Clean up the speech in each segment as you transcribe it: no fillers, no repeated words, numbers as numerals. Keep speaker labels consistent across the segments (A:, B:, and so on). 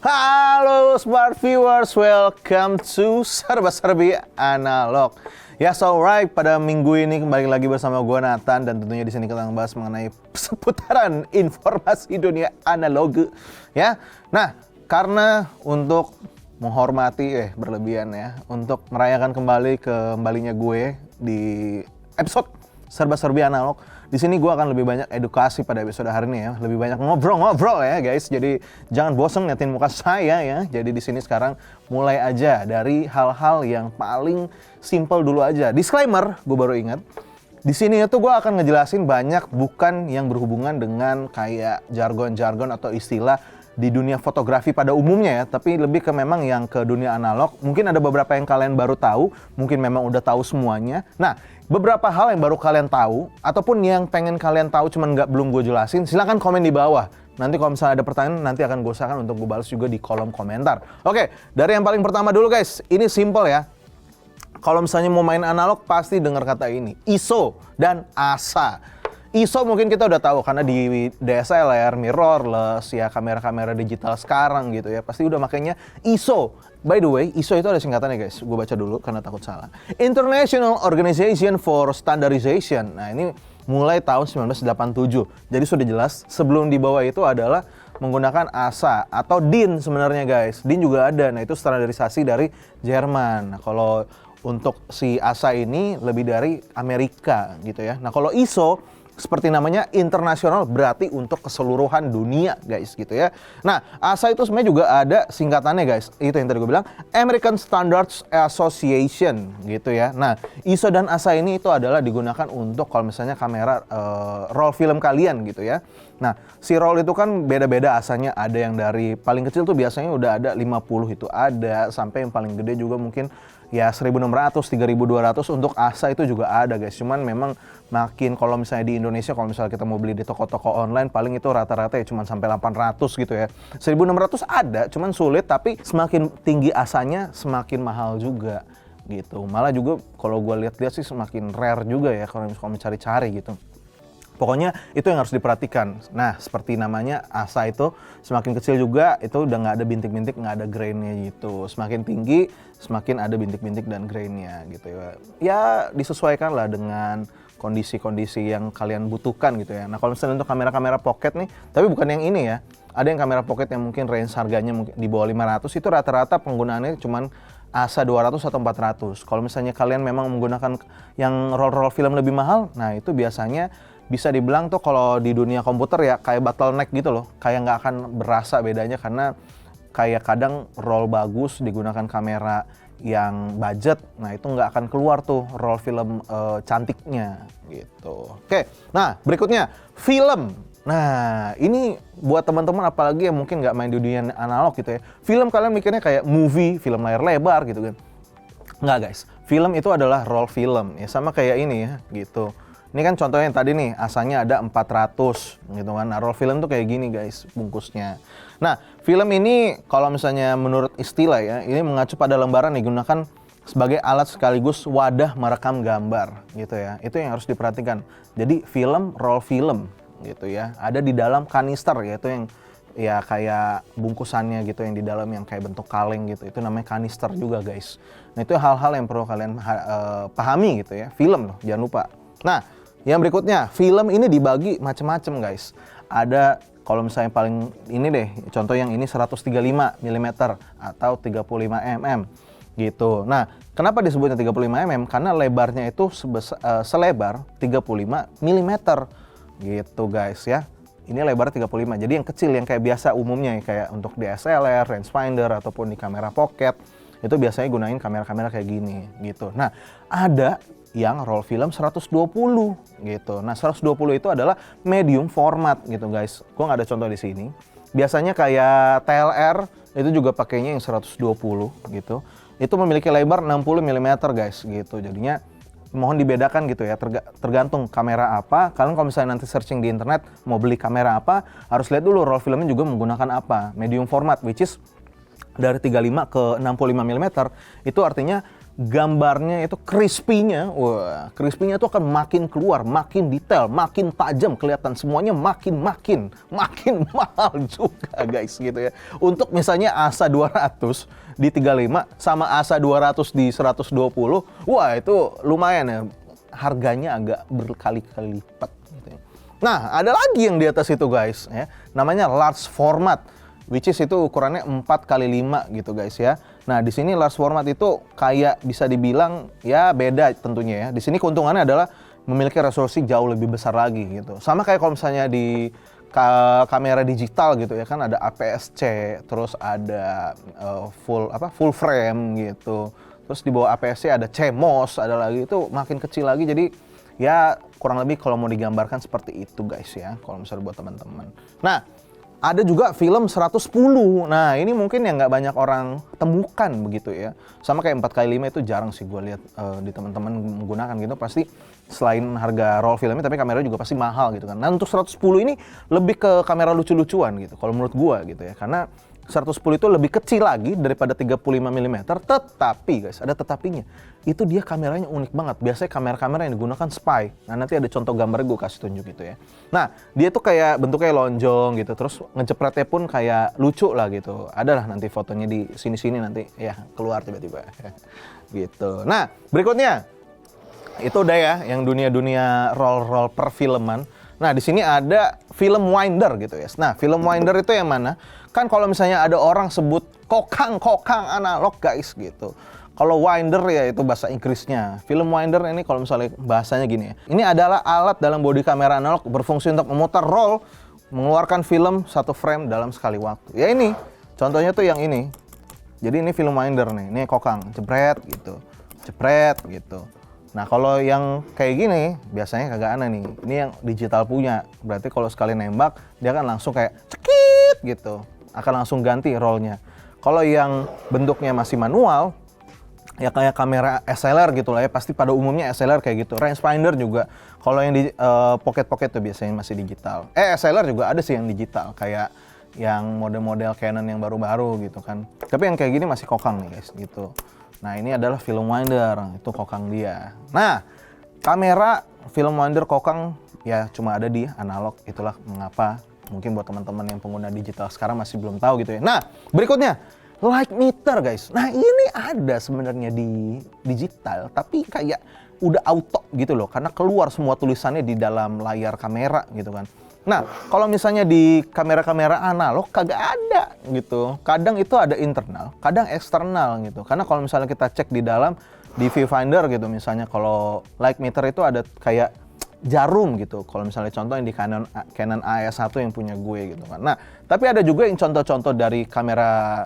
A: Halo smart viewers, welcome to Serba-Serbi Analog. Ya, so right, pada minggu ini kembali lagi bersama gue Nathan dan tentunya di sini kita akan bahas mengenai seputaran informasi dunia analog. Ya, nah karena untuk menghormati berlebihan ya, untuk merayakan kembalinya gue di episode Serba-Serbi Analog. Di sini gue akan lebih banyak edukasi pada episode hari ini ya, lebih banyak ngobrol-ngobrol ya guys. Jadi jangan bosan ngeliatin muka saya ya. Jadi di sini sekarang mulai aja dari hal-hal yang paling simple dulu aja. Disclaimer, gue baru ingat. Di sini itu gue akan ngejelasin banyak bukan yang berhubungan dengan kayak jargon-jargon atau istilah di dunia fotografi pada umumnya ya, tapi lebih ke memang yang ke dunia analog. Mungkin ada beberapa yang kalian baru tahu, mungkin memang udah tahu semuanya. Nah, beberapa hal yang baru kalian tahu, ataupun yang pengen kalian tahu cuman belum gue jelasin, silahkan komen di bawah. Nanti kalau misalnya ada pertanyaan, nanti akan gue usahakan untuk gue balas juga di kolom komentar. Oke, dari yang paling pertama dulu guys, ini simple ya. Kalau misalnya mau main analog, pasti dengar kata ini, ISO dan ASA. ISO mungkin kita udah tahu karena di DSLR, mirrorless, ya kamera-kamera digital sekarang gitu ya, pasti udah makanya ISO. By the way, ISO itu ada singkatannya guys, gue baca dulu karena takut salah. International Organization for Standardization. Nah ini mulai tahun 1987, jadi sudah jelas sebelum di bawah itu adalah menggunakan ASA atau DIN sebenarnya guys. DIN juga ada, nah itu standarisasi dari Jerman. Nah kalau untuk si ASA ini lebih dari Amerika gitu ya. Nah kalau ISO seperti namanya internasional, berarti untuk keseluruhan dunia guys gitu ya. Nah ASA itu sebenarnya juga ada singkatannya guys, itu yang tadi gue bilang American Standards Association gitu ya. Nah ISO dan ASA ini itu adalah digunakan untuk kalau misalnya kamera roll film kalian gitu ya. Nah si roll itu kan beda-beda ASA-nya, ada yang dari paling kecil tuh biasanya udah ada 50 itu ada, sampai yang paling gede juga mungkin ya 1.600, 3.200 untuk ASA itu juga ada guys. Cuman memang makin kalau misalnya di Indonesia, kalau misalnya kita mau beli di toko-toko online, paling itu rata-rata ya cuman sampai 800 gitu ya. 1.600 ada, cuman sulit, tapi semakin tinggi ASA-nya semakin mahal juga gitu. Malah juga kalau gue lihat-lihat sih semakin rare juga ya kalau mencari-cari gitu. Pokoknya itu yang harus diperhatikan. Nah seperti namanya ASA itu semakin kecil juga itu udah nggak ada bintik-bintik, nggak ada grainnya gitu. Semakin tinggi semakin ada bintik-bintik dan grainnya gitu ya. Ya disesuaikan lah dengan kondisi-kondisi yang kalian butuhkan gitu ya. Nah kalau misalnya untuk kamera-kamera pocket nih, tapi bukan yang ini ya. Ada yang kamera pocket yang mungkin range harganya mungkin di bawah 500, itu rata-rata penggunaannya cuman ASA 200 atau 400. Kalau misalnya kalian memang menggunakan yang roll film lebih mahal, nah itu biasanya bisa dibilang tuh kalau di dunia komputer ya kayak bottleneck gitu loh. Kayak nggak akan berasa bedanya karena kayak kadang roll bagus digunakan kamera yang budget, nah itu nggak akan keluar tuh roll film cantiknya gitu. Oke, nah berikutnya film. Nah ini buat teman-teman apalagi yang mungkin nggak main di dunia analog gitu ya. Film kalian mikirnya kayak movie, film layar lebar gitu kan. Nggak guys, film itu adalah roll film ya, sama kayak ini ya gitu. Ini kan contohnya yang tadi nih, ASA-nya ada 400 gitu kan. Nah, roll film tuh kayak gini guys bungkusnya. Nah, film ini kalau misalnya menurut istilah ya, ini mengacu pada lembaran digunakan sebagai alat sekaligus wadah merekam gambar gitu ya. Itu yang harus diperhatikan. Jadi film, roll film gitu ya. Ada di dalam kanister yaitu yang ya kayak bungkusannya gitu yang di dalam yang kayak bentuk kaleng gitu. Itu namanya kanister juga guys. Nah, itu hal-hal yang perlu kalian pahami gitu ya. Film loh, jangan lupa. Nah, yang berikutnya, film ini dibagi macam-macam guys. Ada kalau misalnya paling ini deh, contoh yang ini 135 mm atau 35 mm gitu. Nah, kenapa disebutnya 35 mm? Karena lebarnya itu selebar 35 mm gitu guys ya. Ini lebar 35, jadi yang kecil yang kayak biasa umumnya kayak untuk DSLR, rangefinder ataupun di kamera pocket itu biasanya gunain kamera-kamera kayak gini gitu. Nah, ada yang roll film 120 gitu. Nah 120 itu adalah medium format gitu guys. Gua nggak ada contoh di sini. Biasanya kayak TLR itu juga pakainya yang 120 gitu. Itu memiliki lebar 60 mm guys gitu. Jadinya mohon dibedakan gitu ya, tergantung kamera apa. Kalian kalau misalnya nanti searching di internet mau beli kamera apa, harus lihat dulu roll filmnya juga menggunakan apa. Medium format which is dari 35 ke 65 mm itu artinya gambarnya itu crispy-nya, wah, crispy-nya itu akan makin keluar, makin detail, makin tajam kelihatan, semuanya makin mahal juga guys gitu ya. Untuk misalnya ASA 200 di 35 sama ASA 200 di 120, wah itu lumayan ya, harganya agak berkali-kali lipat gitu ya. Nah, ada lagi yang di atas itu guys ya, namanya large format, which is itu ukurannya 4x5 gitu guys ya. Nah, di sini large format itu kayak bisa dibilang ya beda tentunya ya. Di sini keuntungannya adalah memiliki resolusi jauh lebih besar lagi gitu. Sama kayak kalau misalnya di kamera digital gitu ya kan, ada APS-C, terus ada full frame gitu. Terus di bawah APS-C ada CMOS, ada lagi itu makin kecil lagi. Jadi ya kurang lebih kalau mau digambarkan seperti itu guys ya, kalau misalnya buat teman-teman. Nah, ada juga film 110. Nah, ini mungkin yang nggak banyak orang temukan begitu ya. Sama kayak 4x5 itu jarang sih gue lihat di teman-teman menggunakan gitu. Pasti selain harga roll filmnya, tapi kameranya juga pasti mahal gitu kan. Nah, untuk 110 ini lebih ke kamera lucu-lucuan gitu, kalau menurut gue gitu ya. Karena 110 itu lebih kecil lagi daripada 35 mm, tetapi guys, ada tetapinya. Itu dia kameranya unik banget. Biasanya kamera-kamera yang digunakan spy. Nah, nanti ada contoh gambarnya gue kasih tunjuk gitu ya. Nah, dia tuh kayak bentuknya lonjong gitu, terus ngejepretnya pun kayak lucu lah gitu. Adalah nanti fotonya di sini-sini nanti ya keluar tiba-tiba gitu. Nah, berikutnya itu udah ya yang dunia-dunia roll perfilman. Nah, di sini ada film winder gitu ya. Nah, film winder itu yang mana? Kan kalau misalnya ada orang sebut kokang analog guys gitu. Kalau winder ya itu bahasa Inggrisnya. Film winder ini kalau misalnya bahasanya gini ya. Ini adalah alat dalam bodi kamera analog berfungsi untuk memutar roll, mengeluarkan film satu frame dalam sekali waktu. Ya ini, contohnya tuh yang ini. Jadi ini film winder nih, ini kokang, jepret gitu. Nah, kalau yang kayak gini biasanya kagak aneh nih. Ini yang digital punya. Berarti kalau sekali nembak dia kan langsung kayak cekit gitu. Akan langsung ganti rollnya. Kalau yang bentuknya masih manual, ya kayak kamera SLR gitu lah ya. Pasti pada umumnya SLR kayak gitu. Rangefinder juga. Kalau yang di pocket tuh biasanya masih digital. SLR juga ada sih yang digital. Kayak yang model-model Canon yang baru-baru gitu kan. Tapi yang kayak gini masih kokang nih guys gitu. Nah, ini adalah film winder, itu kokang dia. Nah, kamera film winder kokang ya cuma ada di analog, itulah mengapa mungkin buat teman-teman yang pengguna digital sekarang masih belum tahu gitu ya. Nah, berikutnya light meter guys. Nah, ini ada sebenarnya di digital, tapi kayak udah auto gitu loh, karena keluar semua tulisannya di dalam layar kamera gitu kan. Nah, kalau misalnya di kamera-kamera analog kagak ada gitu. Kadang itu ada internal, kadang eksternal gitu. Karena kalau misalnya kita cek di dalam di viewfinder gitu, misalnya kalau light meter itu ada kayak jarum gitu. Kalau misalnya contoh yang di Canon AE1 yang punya gue gitu kan. Nah, tapi ada juga yang contoh-contoh dari kamera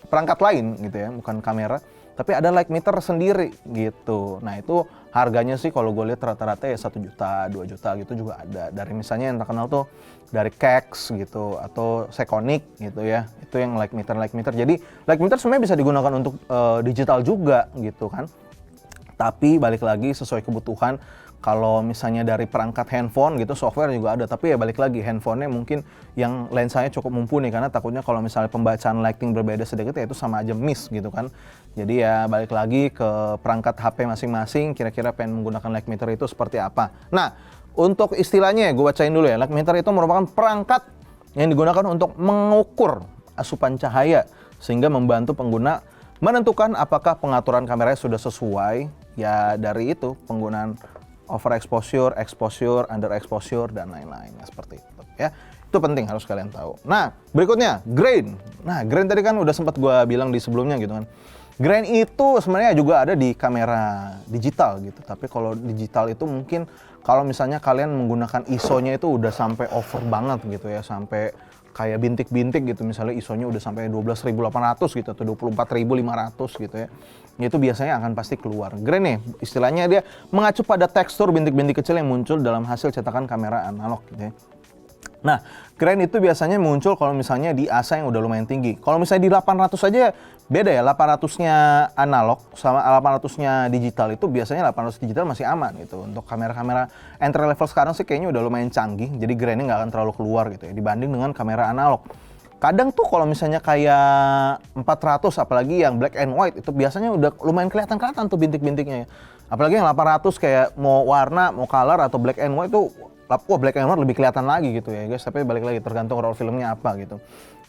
A: perangkat lain gitu ya, bukan kamera, tapi ada light meter sendiri gitu. Nah, itu harganya sih kalau gue lihat rata-rata ya 1 juta, 2 juta gitu juga ada. Dari misalnya yang terkenal tuh dari Kex gitu atau Sekonic gitu ya. Itu yang light meter. Jadi light meter sebenarnya bisa digunakan untuk digital juga gitu kan. Tapi balik lagi sesuai kebutuhan. Kalau misalnya dari perangkat handphone gitu, software juga ada. Tapi ya balik lagi, handphonenya mungkin yang lensanya cukup mumpuni. Karena takutnya kalau misalnya pembacaan lighting berbeda sedikit ya itu sama aja miss gitu kan. Jadi ya balik lagi ke perangkat HP masing-masing, kira-kira pengen menggunakan light meter itu seperti apa. Nah, untuk istilahnya gue bacain dulu ya. Light meter itu merupakan perangkat yang digunakan untuk mengukur asupan cahaya. Sehingga membantu pengguna menentukan apakah pengaturan kameranya sudah sesuai. Ya dari itu, penggunaan overexposure, exposure, underexposure, dan lain-lain. Seperti itu ya. Itu penting, harus kalian tahu. Nah, berikutnya, grain. Nah, grain tadi kan udah sempat gue bilang di sebelumnya gitu kan. Grain itu sebenarnya juga ada di kamera digital gitu. Tapi kalau digital itu mungkin kalau misalnya kalian menggunakan ISO-nya itu udah sampai over banget gitu ya. Sampai kayak bintik-bintik gitu. Misalnya ISO-nya udah sampai 12.800 gitu atau 24.500 gitu ya. Itu biasanya akan pasti keluar. Grain nih, istilahnya dia mengacu pada tekstur bintik-bintik kecil yang muncul dalam hasil cetakan kamera analog gitu ya. Nah, grain itu biasanya muncul kalau misalnya di ASA yang udah lumayan tinggi. Kalau misalnya di 800 aja beda ya, 800-nya analog sama 800-nya digital itu biasanya 800 digital masih aman gitu. Untuk kamera-kamera entry level sekarang sih kayaknya udah lumayan canggih, jadi grainnya nggak akan terlalu keluar gitu ya, dibanding dengan kamera analog. kadang tuh kalau misalnya kayak 400 apalagi yang black and white itu biasanya udah lumayan kelihatan tuh bintik-bintiknya ya. Apalagi yang 800 kayak mau warna, mau color atau black and white tuh wah black and white lebih kelihatan lagi gitu ya guys. Tapi balik lagi tergantung roll filmnya apa gitu.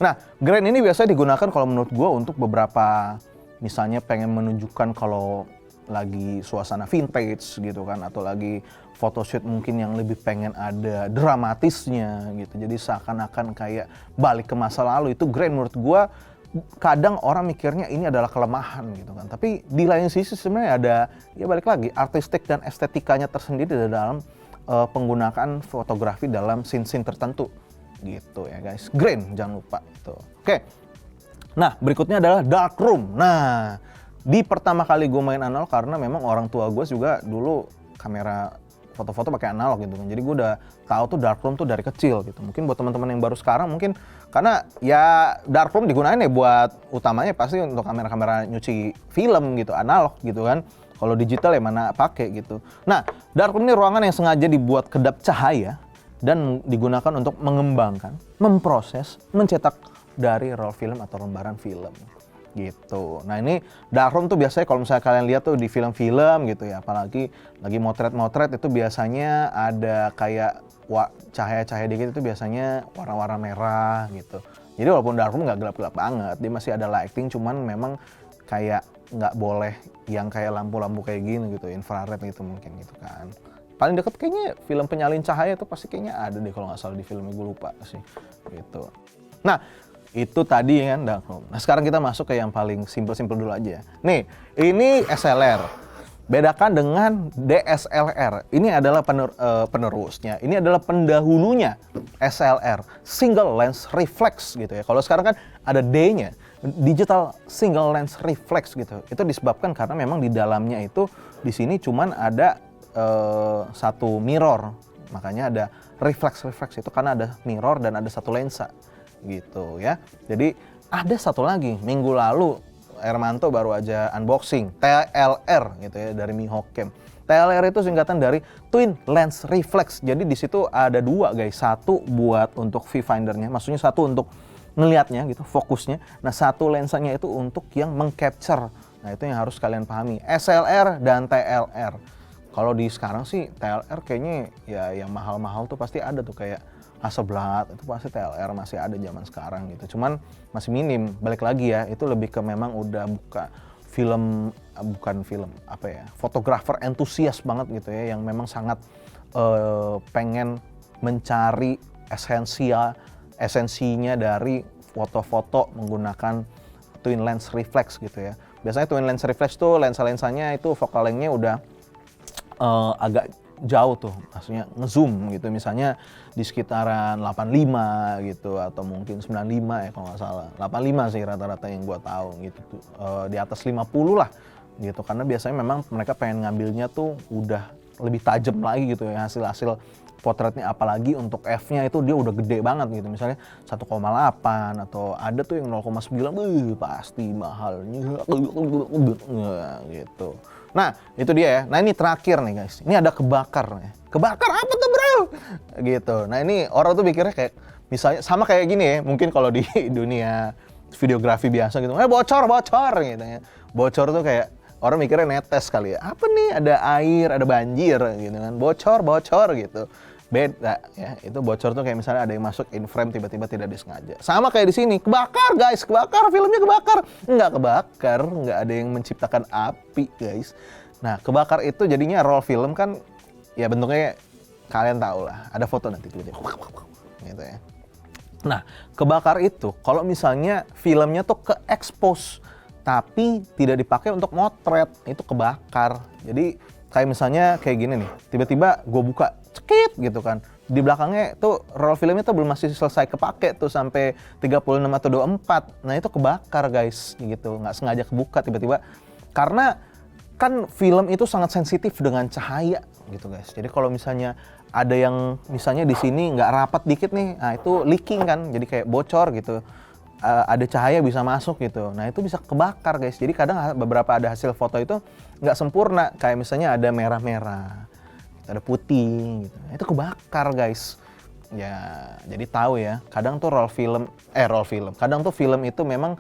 A: Nah, grain ini biasanya digunakan kalau menurut gue untuk beberapa misalnya pengen menunjukkan kalau lagi suasana vintage gitu kan, atau lagi photoshoot mungkin yang lebih pengen ada dramatisnya gitu. Jadi seakan-akan kayak balik ke masa lalu, itu grain menurut gua kadang orang mikirnya ini adalah kelemahan gitu kan. Tapi di lain sisi sebenarnya ada, ya balik lagi, artistik dan estetikanya tersendiri di dalam penggunaan fotografi dalam scene-scene tertentu gitu ya guys. Grain jangan lupa tuh. Oke. Nah, berikutnya adalah darkroom. Nah, di pertama kali gue main analog karena memang orang tua gue juga dulu kamera foto-foto pakai analog gitu kan. Jadi gue udah tahu tuh darkroom tuh dari kecil gitu. Mungkin buat teman-teman yang baru sekarang mungkin karena ya darkroom digunain ya buat utamanya pasti untuk kamera-kamera nyuci film gitu, analog gitu kan. Kalau digital ya mana pakai gitu. Nah, darkroom ini ruangan yang sengaja dibuat kedap cahaya dan digunakan untuk mengembangkan, memproses, mencetak dari roll film atau lembaran film gitu. Nah ini darkroom tuh biasanya kalau misalnya kalian lihat tuh di film-film gitu ya, apalagi lagi motret-motret itu biasanya ada kayak cahaya-cahaya dikit itu biasanya warna-warna merah gitu. Jadi walaupun darkroom nggak gelap-gelap banget, dia masih ada lighting, cuman memang kayak nggak boleh yang kayak lampu-lampu kayak gini gitu, infrared gitu mungkin gitu kan. Paling deket kayaknya film penyalin cahaya tuh pasti kayaknya ada deh kalau nggak salah di filmnya, gue lupa sih gitu. Nah itu tadi kan darkroom. Nah sekarang kita masuk ke yang paling simple-simple dulu aja. Nih, ini SLR. Bedakan dengan DSLR. Ini adalah penerusnya. Ini adalah pendahulunya SLR, single lens reflex gitu ya. Kalau sekarang kan ada D-nya, digital single lens reflex gitu. Itu disebabkan karena memang di dalamnya itu di sini cuman ada satu mirror. Makanya ada reflex itu karena ada mirror dan ada satu lensa gitu ya. Jadi ada satu lagi, minggu lalu Hermanto baru aja unboxing TLR gitu ya dari Mihocam. TLR itu singkatan dari Twin Lens Reflex. Jadi di situ ada dua guys, satu buat untuk viewfindernya, maksudnya satu untuk ngelihatnya gitu, fokusnya. Nah satu lensanya itu untuk yang mengcapture. Nah itu yang harus kalian pahami, SLR dan TLR. Kalau di sekarang sih TLR kayaknya ya yang mahal-mahal tuh pasti ada tuh kayak Hasselblad, itu pasti TLR masih ada zaman sekarang gitu. Cuman masih minim, balik lagi ya, itu lebih ke memang udah bukan film, apa ya, fotografer entusias banget gitu ya, yang memang sangat pengen mencari esensinya dari foto-foto menggunakan twin lens reflex gitu ya. Biasanya twin lens reflex tuh lensa-lensanya itu focal length-nya udah agak jauh tuh, maksudnya ngezoom gitu, misalnya di sekitaran 85 gitu atau mungkin 95 ya kalau nggak salah, 85 sih rata-rata yang gua tahu gitu, di atas 50 lah gitu, karena biasanya memang mereka pengen ngambilnya tuh udah lebih tajam lagi gitu ya hasil potretnya, apalagi untuk F-nya itu dia udah gede banget gitu, misalnya 1,8 atau ada tuh yang 0,9, pasti mahalnya gitu. Nah itu dia ya. Nah ini terakhir nih guys, ini ada kebakar nih. Kebakar apa tuh bro? Gitu. Nah ini orang tuh pikirnya kayak misalnya sama kayak gini ya, mungkin kalau di dunia videografi biasa gitu, bocor gitu ya. Bocor tuh kayak orang mikirnya netes kali ya. Apa nih, ada air, ada banjir gitu kan. Bocor gitu. Beda ya, itu bocor tuh kayak misalnya ada yang masuk in frame tiba-tiba tidak disengaja. Sama kayak di sini, kebakar guys, kebakar, filmnya kebakar. Nggak kebakar, nggak ada yang menciptakan api guys. Nah kebakar itu jadinya roll film kan, ya bentuknya kalian tahu lah, ada foto nanti tiba-tiba gitu ya. Nah kebakar itu kalau misalnya filmnya tuh ke-expose tapi tidak dipakai untuk motret, itu kebakar. Jadi kayak misalnya kayak gini nih, tiba-tiba gue buka cekit gitu kan, di belakangnya tuh roll filmnya tuh belum masih selesai kepake tuh sampai 36 atau 24. Nah itu kebakar guys gitu, nggak sengaja kebuka tiba-tiba, karena kan film itu sangat sensitif dengan cahaya gitu guys. Jadi kalau misalnya ada yang misalnya di sini nggak rapat dikit nih, nah itu leaking kan, jadi kayak bocor gitu, ada cahaya bisa masuk gitu. Nah itu bisa kebakar guys. Jadi kadang beberapa ada hasil foto itu nggak sempurna, kayak misalnya ada merah-merah, ada putih gitu. Nah, itu kebakar guys. Ya, jadi tahu ya, kadang tuh kadang tuh film itu memang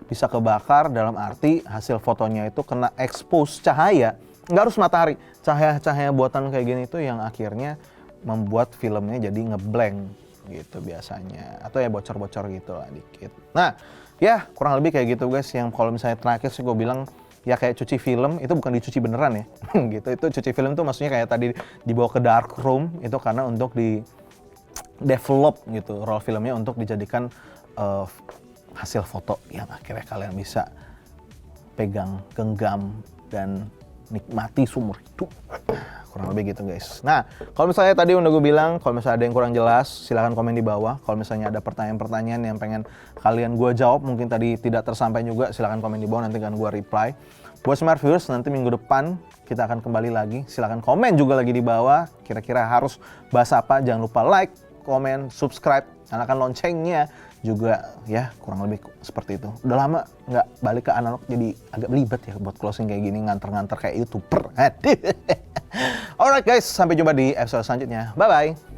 A: bisa kebakar dalam arti hasil fotonya itu kena expose cahaya, nggak harus matahari, cahaya-cahaya buatan kayak gini itu yang akhirnya membuat filmnya jadi ngeblank gitu biasanya, atau ya bocor-bocor gitu lah dikit. Nah, ya kurang lebih kayak gitu guys, yang kalau misalnya terakhir sih gue bilang, ya kayak cuci film itu bukan dicuci beneran ya gitu, itu cuci film tuh maksudnya kayak tadi dibawa ke dark room itu karena untuk di develop gitu roll filmnya untuk dijadikan hasil foto yang akhirnya kalian bisa pegang, genggam, dan nikmati seumur hidup. Kurang lebih gitu guys. Nah, kalau misalnya tadi udah gue bilang, kalau misalnya ada yang kurang jelas, silahkan komen di bawah. Kalau misalnya ada pertanyaan-pertanyaan yang pengen kalian gue jawab, mungkin tadi tidak tersampaikan juga, silahkan komen di bawah, nanti akan gue reply. Buat Smart Viewers, nanti minggu depan kita akan kembali lagi. Silahkan komen juga lagi di bawah, kira-kira harus bahas apa. Jangan lupa like, komen, subscribe, nyalakan loncengnya juga ya, kurang lebih seperti itu. Udah lama nggak balik ke analog, jadi agak belibet ya buat closing kayak gini, nganter-nganter kayak YouTuber. Alright guys, sampai jumpa di episode selanjutnya. Bye-bye.